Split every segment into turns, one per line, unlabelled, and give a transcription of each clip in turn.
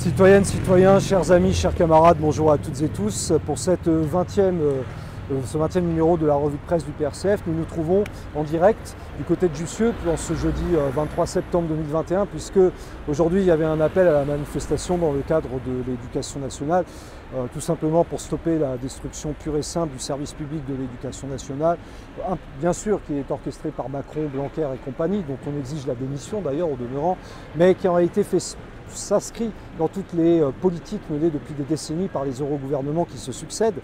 Citoyennes, citoyens, chers amis, chers camarades, bonjour à toutes et tous. Pour cette ce 20e numéro de la revue de presse du PRCF, nous nous trouvons en direct du côté de Jussieu dans ce jeudi 23 septembre 2021, puisque aujourd'hui il y avait un appel à la manifestation dans le cadre de l'éducation nationale, tout simplement pour stopper la destruction pure et simple du service public de l'éducation nationale, bien sûr qui est orchestré par Macron, Blanquer et compagnie, dont on exige la démission d'ailleurs au demeurant, mais qui en réalité s'inscrit dans toutes les politiques menées depuis des décennies par les eurogouvernements qui se succèdent.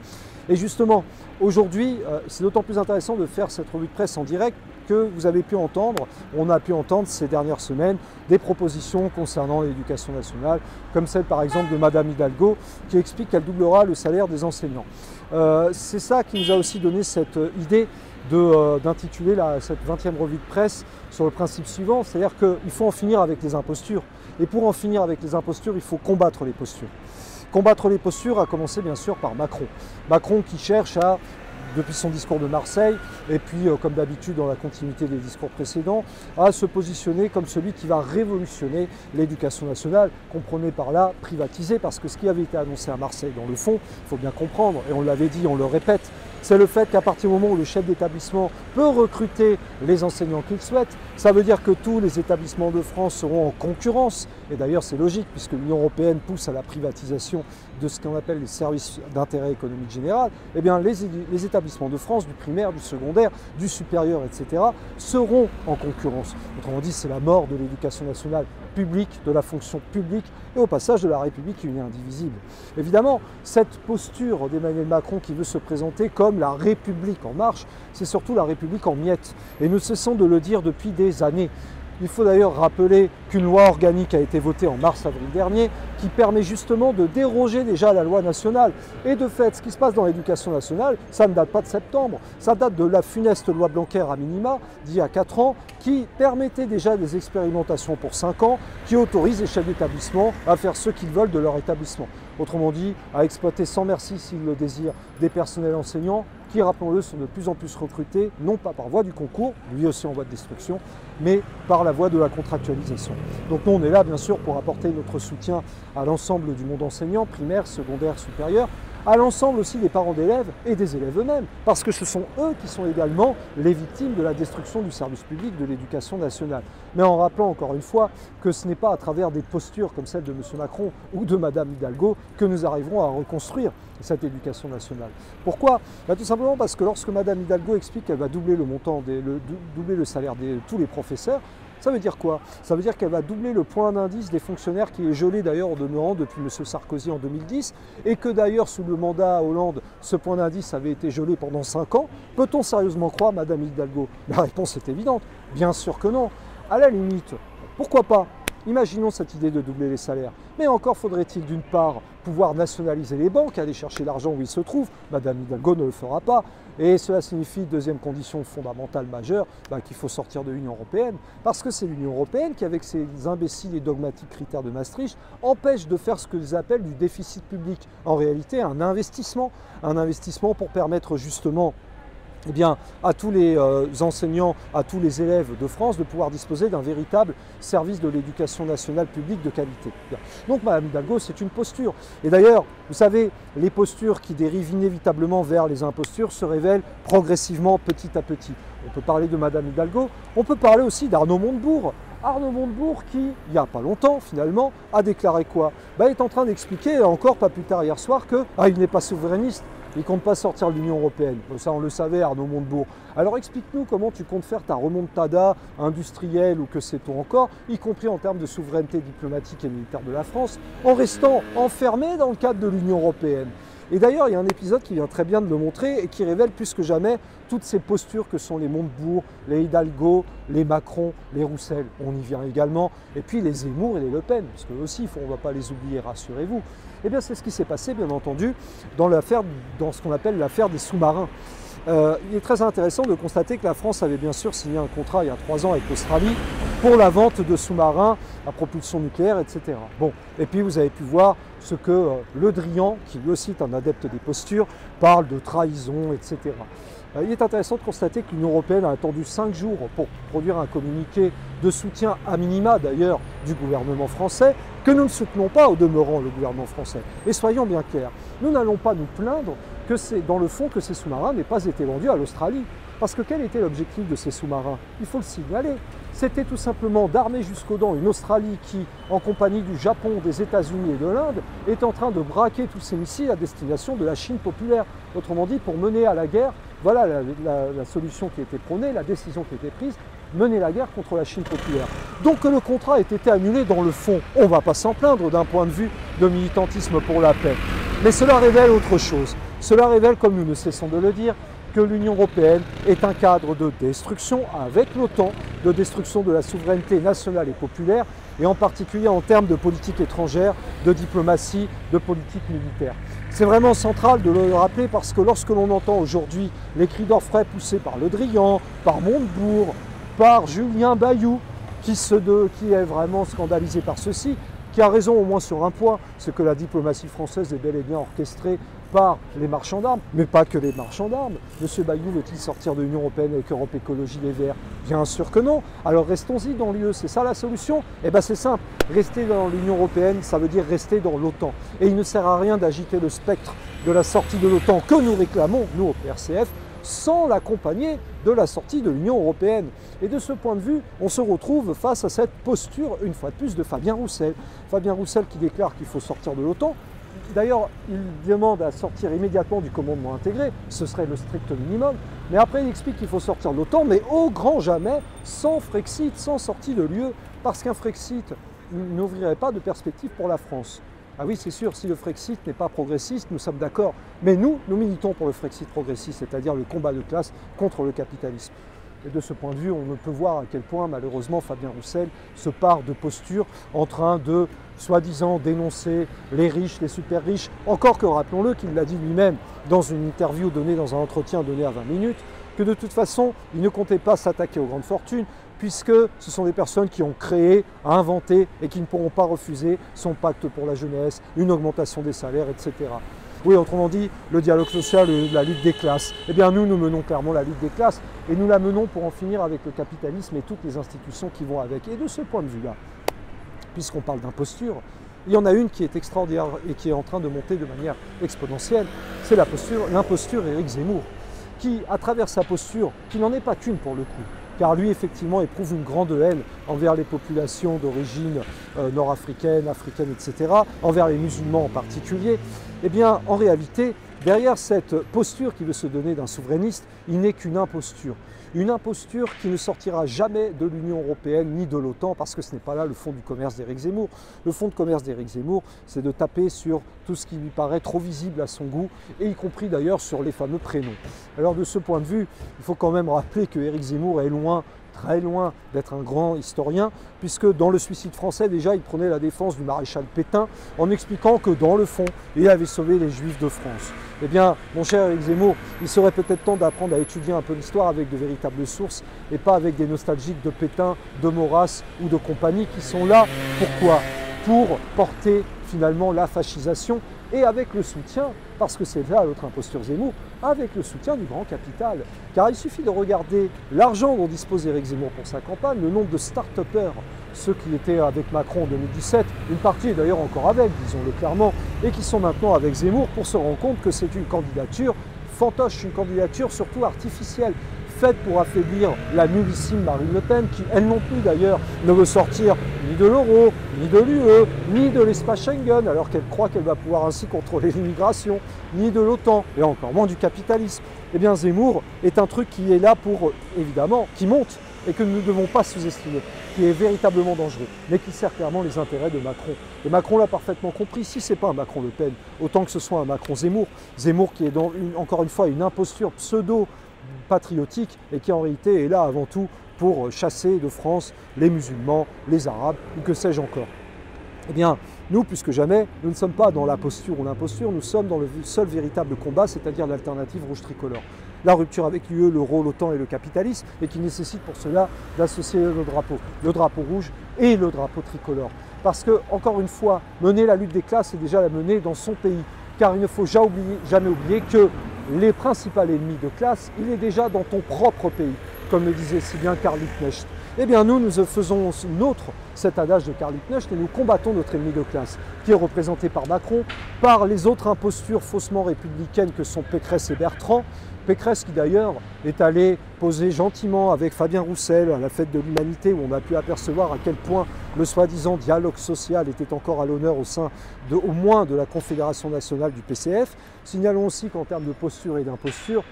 Et justement, aujourd'hui, c'est d'autant plus intéressant de faire cette revue de presse en direct que vous avez pu entendre, on a pu entendre ces dernières semaines des propositions concernant l'éducation nationale, comme celle par exemple de Madame Hidalgo, qui explique qu'elle doublera le salaire des enseignants. C'est ça qui nous a aussi donné cette idée d'intituler cette 20e revue de presse sur le principe suivant, c'est-à-dire qu'il faut en finir avec les impostures. Et pour en finir avec les impostures, il faut combattre les postures. Combattre les postures a commencé bien sûr par Macron. Macron qui cherche depuis son discours de Marseille, et puis comme d'habitude dans la continuité des discours précédents, à se positionner comme celui qui va révolutionner l'éducation nationale, comprenez par là privatiser, parce que ce qui avait été annoncé à Marseille dans le fond, il faut bien comprendre, et on l'avait dit, on le répète, c'est le fait qu'à partir du moment où le chef d'établissement peut recruter les enseignants qu'il souhaite, ça veut dire que tous les établissements de France seront en concurrence. Et d'ailleurs c'est logique puisque l'Union européenne pousse à la privatisation de ce qu'on appelle les services d'intérêt économique général. Eh bien les établissements de France, du primaire, du secondaire, du supérieur, etc. seront en concurrence. Autrement dit, c'est la mort de l'éducation nationale publique, de la fonction publique et au passage de la République unie et indivisible. Évidemment, cette posture d'Emmanuel Macron qui veut se présenter comme la République en marche, c'est surtout la République en miettes. Et nous cessons de le dire depuis des années. Il faut d'ailleurs rappeler qu'une loi organique a été votée en mars-avril dernier qui permet justement de déroger déjà à la loi nationale. Et de fait, ce qui se passe dans l'éducation nationale, ça ne date pas de septembre, ça date de la funeste loi Blanquer à minima, d'il y a 4 ans, qui permettait déjà des expérimentations pour 5 ans, qui autorise les chefs d'établissement à faire ce qu'ils veulent de leur établissement. Autrement dit, à exploiter sans merci, s'ils le désirent, des personnels enseignants qui, rappelons-le, sont de plus en plus recrutés, non pas par voie du concours, lui aussi en voie de destruction, mais par la voie de la contractualisation. Donc nous, on est là, bien sûr, pour apporter notre soutien à l'ensemble du monde enseignant, primaire, secondaire, supérieur, à l'ensemble aussi des parents d'élèves et des élèves eux-mêmes, parce que ce sont eux qui sont également les victimes de la destruction du service public de l'éducation nationale. Mais en rappelant encore une fois que ce n'est pas à travers des postures comme celle de M. Macron ou de Mme Hidalgo que nous arriverons à reconstruire cette éducation nationale. Pourquoi? Tout simplement parce que lorsque Mme Hidalgo explique qu'elle va doubler doubler le salaire de tous les professeurs, ça veut dire quoi? Ça veut dire qu'elle va doubler le point d'indice des fonctionnaires qui est gelé d'ailleurs en demeurant depuis M. Sarkozy en 2010 et que d'ailleurs sous le mandat Hollande, ce point d'indice avait été gelé pendant 5 ans. Peut-on sérieusement croire Mme Hidalgo? La réponse est évidente. Bien sûr que non. À la limite, pourquoi pas? Imaginons cette idée de doubler les salaires. Mais encore faudrait-il d'une part pouvoir nationaliser les banques, aller chercher l'argent où il se trouve. Madame Hidalgo ne le fera pas. Et cela signifie, deuxième condition fondamentale majeure, qu'il faut sortir de l'Union européenne. Parce que c'est l'Union européenne qui, avec ses imbéciles et dogmatiques critères de Maastricht, empêche de faire ce qu'ils appellent du déficit public. En réalité, un investissement pour permettre justement à tous les enseignants, à tous les élèves de France de pouvoir disposer d'un véritable service de l'éducation nationale publique de qualité. Donc Mme Hidalgo, c'est une posture. Et d'ailleurs, vous savez, les postures qui dérivent inévitablement vers les impostures se révèlent progressivement petit à petit. On peut parler de Mme Hidalgo, on peut parler aussi d'Arnaud Montebourg. Arnaud Montebourg qui, il n'y a pas longtemps finalement, a déclaré quoi? Il est en train d'expliquer, encore pas plus tard hier soir, qu'il n'est pas souverainiste. Il ne compte pas sortir de l'Union européenne. Ça, on le savait, Arnaud Montebourg. Alors explique-nous comment tu comptes faire ta remontada industrielle ou que sait-on encore, y compris en termes de souveraineté diplomatique et militaire de la France, en restant enfermé dans le cadre de l'Union européenne. Et d'ailleurs, il y a un épisode qui vient très bien de le montrer et qui révèle plus que jamais toutes ces postures que sont les Montebourg, les Hidalgo, les Macron, les Roussel, on y vient également, et puis les Zemmour et les Le Pen, parce que aussi, on ne va pas les oublier, rassurez-vous. Eh bien, c'est ce qui s'est passé, bien entendu, dans ce qu'on appelle l'affaire des sous-marins. Il est très intéressant de constater que la France avait bien sûr signé un contrat il y a 3 ans avec l'Australie pour la vente de sous-marins à propulsion nucléaire, etc. Bon, et puis vous avez pu voir ce que Le Drian, qui lui aussi est un adepte des postures, parle de trahison, etc. Il est intéressant de constater que l'Union européenne a attendu 5 jours pour produire un communiqué de soutien à minima d'ailleurs du gouvernement français, que nous ne soutenons pas au demeurant le gouvernement français. Et soyons bien clairs, nous n'allons pas nous plaindre que c'est dans le fond que ces sous-marins n'aient pas été vendus à l'Australie. Parce que quel était l'objectif de ces sous-marins? Il faut le signaler. C'était tout simplement d'armer jusqu'aux dents une Australie qui, en compagnie du Japon, des États-Unis et de l'Inde, est en train de braquer tous ces missiles à destination de la Chine populaire. Autrement dit, pour mener à la guerre, voilà la solution qui a été prônée, la décision qui a été prise, mener la guerre contre la Chine populaire. Donc que le contrat ait été annulé dans le fond, on ne va pas s'en plaindre d'un point de vue de militantisme pour la paix. Mais cela révèle autre chose. Cela révèle, comme nous ne cessons de le dire, que l'Union européenne est un cadre de destruction avec l'OTAN, de destruction de la souveraineté nationale et populaire, et en particulier en termes de politique étrangère, de diplomatie, de politique militaire. C'est vraiment central de le rappeler parce que lorsque l'on entend aujourd'hui les cris d'orfraie poussés par Le Drian, par Montebourg, par Julien Bayou, qui est vraiment scandalisé par ceci, qui a raison au moins sur un point, c'est que la diplomatie française est bel et bien orchestrée par les marchands d'armes, mais pas que les marchands d'armes. Monsieur Bayou veut-il sortir de l'Union européenne avec Europe Écologie Les Verts? Bien sûr que non. Alors restons-y dans l'UE, c'est ça la solution? Eh bien c'est simple, rester dans l'Union européenne, ça veut dire rester dans l'OTAN. Et il ne sert à rien d'agiter le spectre de la sortie de l'OTAN que nous réclamons, nous au PRCF, sans l'accompagner de la sortie de l'Union européenne. Et de ce point de vue, on se retrouve face à cette posture, une fois de plus, de Fabien Roussel. Fabien Roussel qui déclare qu'il faut sortir de l'OTAN. D'ailleurs, il demande à sortir immédiatement du commandement intégré, ce serait le strict minimum. Mais après, il explique qu'il faut sortir de l'OTAN, mais au grand jamais, sans Frexit, sans sortie de l'UE, parce qu'un Frexit n'ouvrirait pas de perspective pour la France. Ah oui, c'est sûr, si le Frexit n'est pas progressiste, nous sommes d'accord. Mais nous militons pour le Frexit progressiste, c'est-à-dire le combat de classe contre le capitalisme. Et de ce point de vue, on ne peut voir à quel point, malheureusement, Fabien Roussel se part de posture en train de, soi-disant, dénoncer les riches, les super riches. Encore que, rappelons-le, qu'il l'a dit lui-même dans une interview donnée dans un entretien donné à 20 minutes, que de toute façon, il ne comptait pas s'attaquer aux grandes fortunes, puisque ce sont des personnes qui ont créé, inventé et qui ne pourront pas refuser son pacte pour la jeunesse, une augmentation des salaires, etc. Oui, autrement dit, le dialogue social, la lutte des classes. Eh bien, nous menons clairement la lutte des classes et nous la menons pour en finir avec le capitalisme et toutes les institutions qui vont avec. Et de ce point de vue-là, puisqu'on parle d'imposture, il y en a une qui est extraordinaire et qui est en train de monter de manière exponentielle, c'est l'imposture Éric Zemmour, qui, à travers sa posture, qui n'en est pas qu'une pour le coup, car lui, effectivement, éprouve une grande haine envers les populations d'origine nord-africaine, africaine, etc., envers les musulmans en particulier. Eh bien, en réalité, derrière cette posture qui veut se donner d'un souverainiste, il n'est qu'une imposture. Une imposture qui ne sortira jamais de l'Union européenne ni de l'OTAN, parce que ce n'est pas là le fond du commerce d'Éric Zemmour. Le fond de commerce d'Éric Zemmour, c'est de taper sur tout ce qui lui paraît trop visible à son goût, et y compris d'ailleurs sur les fameux prénoms. Alors de ce point de vue, il faut quand même rappeler que Éric Zemmour est loin, très loin d'être un grand historien, puisque dans le suicide français, déjà, il prenait la défense du maréchal Pétain en expliquant que dans le fond, il avait sauvé les Juifs de France. Eh bien, mon cher Éric Zemmour, il serait peut-être temps d'apprendre à étudier un peu l'histoire avec de véritables sources et pas avec des nostalgiques de Pétain, de Maurras ou de compagnie qui sont là. Pourquoi? Pour porter finalement la fascisation et avec le soutien, parce que c'est là l'autre imposture Zemmour, avec le soutien du grand capital. Car il suffit de regarder l'argent dont dispose Éric Zemmour pour sa campagne, le nombre de start-upers, ceux qui étaient avec Macron en 2017, une partie est d'ailleurs encore avec, disons-le clairement, et qui sont maintenant avec Zemmour pour se rendre compte que c'est une candidature fantoche, une candidature surtout artificielle, faite pour affaiblir la nullissime Marine Le Pen, qui elle non plus d'ailleurs ne veut sortir ni de l'euro, ni de l'UE, ni de l'espace Schengen, alors qu'elle croit qu'elle va pouvoir ainsi contrôler l'immigration, ni de l'OTAN, et encore moins du capitalisme. Eh bien Zemmour est un truc qui est là pour, évidemment, qui monte, et que nous ne devons pas sous-estimer, qui est véritablement dangereux, mais qui sert clairement les intérêts de Macron. Et Macron l'a parfaitement compris, si ce n'est pas un Macron Le Pen, autant que ce soit un Macron Zemmour, Zemmour qui est encore une fois une imposture pseudo-patriotique et qui en réalité est là avant tout pour chasser de France les musulmans, les arabes ou que sais-je encore. Eh bien, nous, plus que jamais, nous ne sommes pas dans la posture ou l'imposture, nous sommes dans le seul véritable combat, c'est-à-dire l'alternative rouge tricolore. La rupture avec l'UE, l'euro, l'OTAN et le capitalisme, et qui nécessite pour cela d'associer le drapeau rouge et le drapeau tricolore. Parce que, encore une fois, mener la lutte des classes, c'est déjà la mener dans son pays. Car il ne faut jamais oublier que les principaux ennemis de classe, il est déjà dans ton propre pays, comme le disait si bien Karl Liebknecht. Eh bien nous faisons nôtre cet adage de Karl Liebknecht et nous combattons notre ennemi de classe, qui est représenté par Macron, par les autres impostures faussement républicaines que sont Pécresse et Bertrand. Pécresse qui d'ailleurs est allée poser gentiment avec Fabien Roussel à la fête de l'Humanité, où on a pu apercevoir à quel point le soi-disant dialogue social était encore à l'honneur au sein au moins de la Confédération nationale du PCF. Signalons aussi qu'en termes de posture et d'imposture,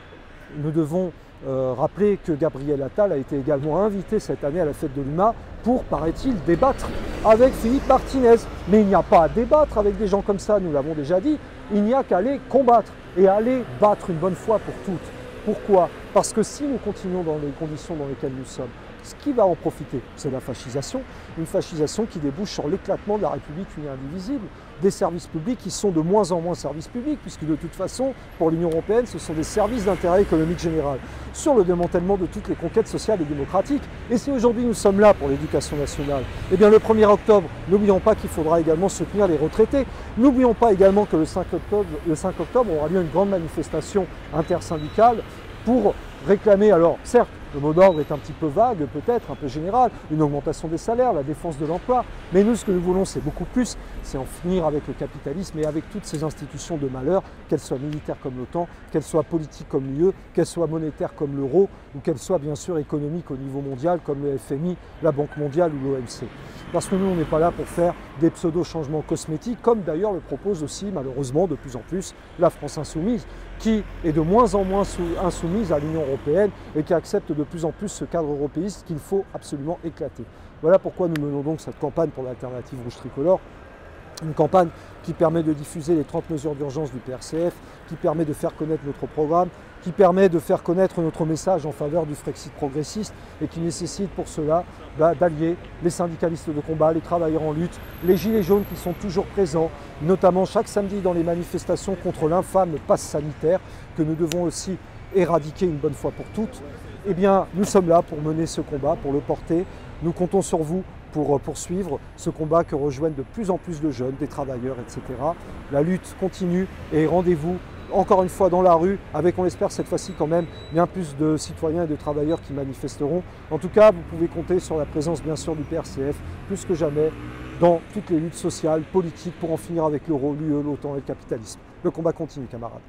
nous devons rappeler que Gabriel Attal a été également invité cette année à la fête de l'UMA pour, paraît-il, débattre avec Philippe Martinez. Mais il n'y a pas à débattre avec des gens comme ça, nous l'avons déjà dit, il n'y a qu'à les combattre et à aller battre une bonne fois pour toutes. Pourquoi? Parce que si nous continuons dans les conditions dans lesquelles nous sommes, ce qui va en profiter, c'est la fascisation, une fascisation qui débouche sur l'éclatement de la République unie et indivisible, des services publics qui sont de moins en moins services publics, puisque de toute façon, pour l'Union européenne, ce sont des services d'intérêt économique général, sur le démantèlement de toutes les conquêtes sociales et démocratiques. Et si aujourd'hui nous sommes là pour l'éducation nationale, eh bien le 1er octobre, n'oublions pas qu'il faudra également soutenir les retraités. N'oublions pas également que le 5 octobre aura lieu une grande manifestation intersyndicale pour réclamer, alors certes, le mot d'ordre est un petit peu vague, peut-être, un peu général, une augmentation des salaires, la défense de l'emploi. Mais nous, ce que nous voulons, c'est beaucoup plus. C'est en finir avec le capitalisme et avec toutes ces institutions de malheur, qu'elles soient militaires comme l'OTAN, qu'elles soient politiques comme l'UE, qu'elles soient monétaires comme l'euro, ou qu'elles soient bien sûr économiques au niveau mondial comme le FMI, la Banque mondiale ou l'OMC. Parce que nous, on n'est pas là pour faire des pseudo-changements cosmétiques, comme d'ailleurs le propose aussi, malheureusement, de plus en plus, la France insoumise, qui est de moins en moins insoumise à l'Union européenne et qui accepte de plus en plus ce cadre européiste qu'il faut absolument éclater. Voilà pourquoi nous menons donc cette campagne pour l'alternative rouge tricolore. Une campagne qui permet de diffuser les 30 mesures d'urgence du PRCF, qui permet de faire connaître notre programme, qui permet de faire connaître notre message en faveur du Frexit progressiste et qui nécessite pour cela d'allier les syndicalistes de combat, les travailleurs en lutte, les gilets jaunes qui sont toujours présents, notamment chaque samedi dans les manifestations contre l'infâme passe sanitaire que nous devons aussi éradiquer une bonne fois pour toutes. Eh bien, nous sommes là pour mener ce combat, pour le porter. Nous comptons sur vous pour poursuivre ce combat que rejoignent de plus en plus de jeunes, des travailleurs, etc. La lutte continue et rendez-vous encore une fois dans la rue, avec, on l'espère cette fois-ci quand même, bien plus de citoyens et de travailleurs qui manifesteront. En tout cas, vous pouvez compter sur la présence bien sûr du PRCF, plus que jamais, dans toutes les luttes sociales, politiques, pour en finir avec l'euro, l'UE, l'OTAN et le capitalisme. Le combat continue, camarades.